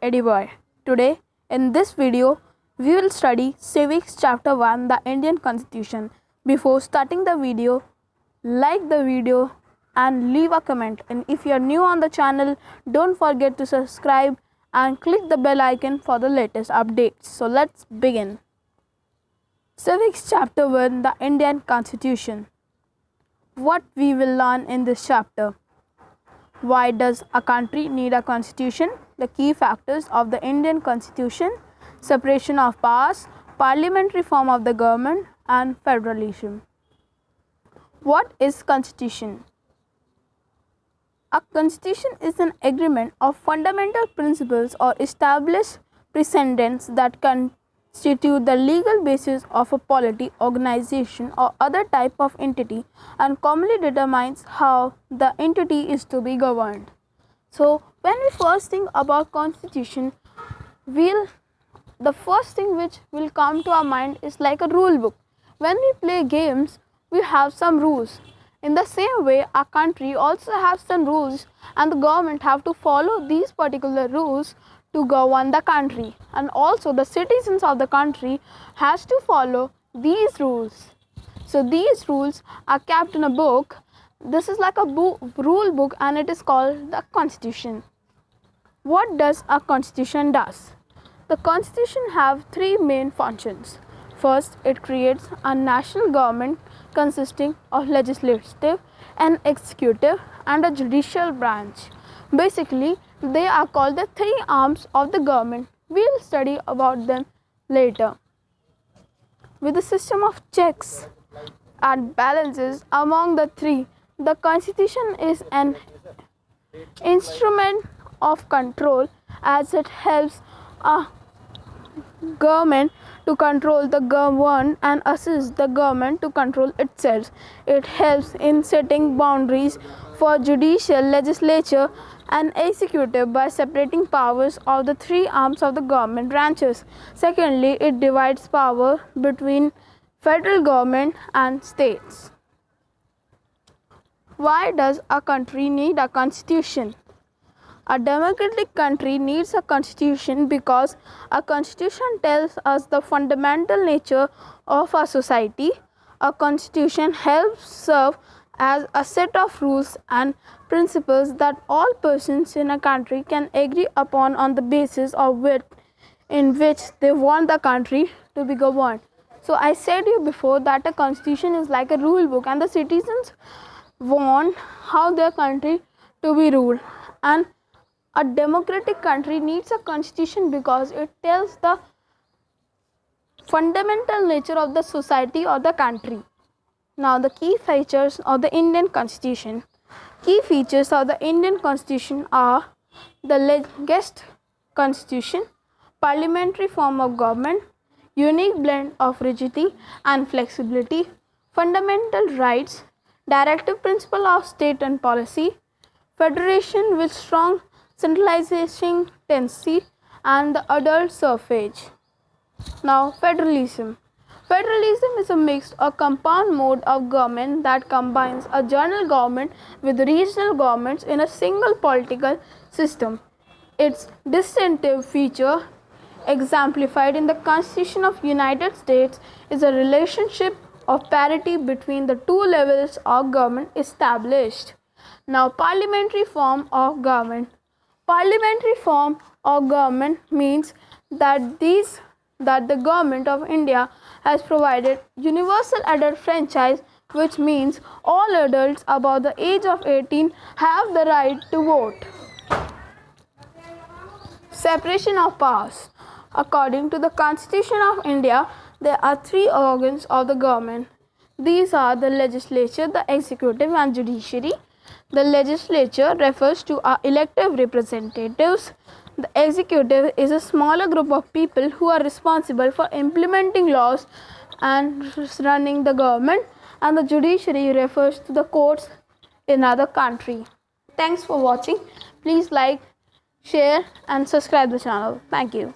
Eddie. Today in this video we will study Civics Chapter 1, the Indian Constitution. Before starting the video, like the video and leave a comment, and if you are new on the channel, don't forget to subscribe and click the bell icon for the latest updates. So let's begin. Civics Chapter 1, the Indian Constitution. What we will learn in this chapter: why does a country need a constitution? The key factors of the Indian Constitution: separation of powers, parliamentary form of the government, and federalism. What is constitution? A constitution is an agreement of fundamental principles or established precedents that constitute the legal basis of a polity, organization, or other type of entity, and commonly determines how the entity is to be governed. So when we first think about constitution, the first thing which will come to our mind is like a rule book. When we play games, we have some rules. In the same way, our country also has some rules, and the government have to follow these particular rules to govern the country, and also the citizens of the country has to follow these rules. So these rules are kept in a book. This is like a rule book, and it is called the Constitution. What does a constitution does? The constitution have three main functions. First, it creates a national government consisting of legislative, an executive, and a judicial branch. Basically, they are called the three arms of the government. We will study about them later. With a system of checks and balances among the three, the constitution is an instrument of control, as it helps a government to control the governed and assists the government to control itself. It helps in setting boundaries for judicial, legislature, and executive by separating powers of the three arms of the government branches. Secondly, it divides power between federal government and states. Why does a country need a constitution? A democratic country needs a constitution because a constitution tells us the fundamental nature of a society. A constitution helps serve as a set of rules and principles that all persons in a country can agree upon on the basis of in which they want the country to be governed. So I said you before that a constitution is like a rule book, and the citizens want how their country to be ruled. And a democratic country needs a constitution because it tells the fundamental nature of the society or the country. Now the key features of the Indian Constitution. Key features of the Indian Constitution are the guest constitution, parliamentary form of government, unique blend of rigidity and flexibility, fundamental rights, directive principle of state and policy, federation with strong centralization tendency, and the adult suffrage. Now federalism. Federalism is a mixed or compound mode of government that combines a general government with regional governments in a single political system. Its distinctive feature, exemplified in the Constitution of United States, is a relationship of parity between the two levels of government established. Now parliamentary form of government. Parliamentary form of government means that the government of India has provided universal adult franchise, which means all adults above the age of 18 have the right to vote. Separation of powers. According to the Constitution of India, there are three organs of the government. These are the legislature, the executive, and judiciary. The legislature refers to our elected representatives. The executive is a smaller group of people who are responsible for implementing laws and running the government, and the judiciary refers to the courts in other country. Thanks for watching. Please like, share, and subscribe the channel. Thank you.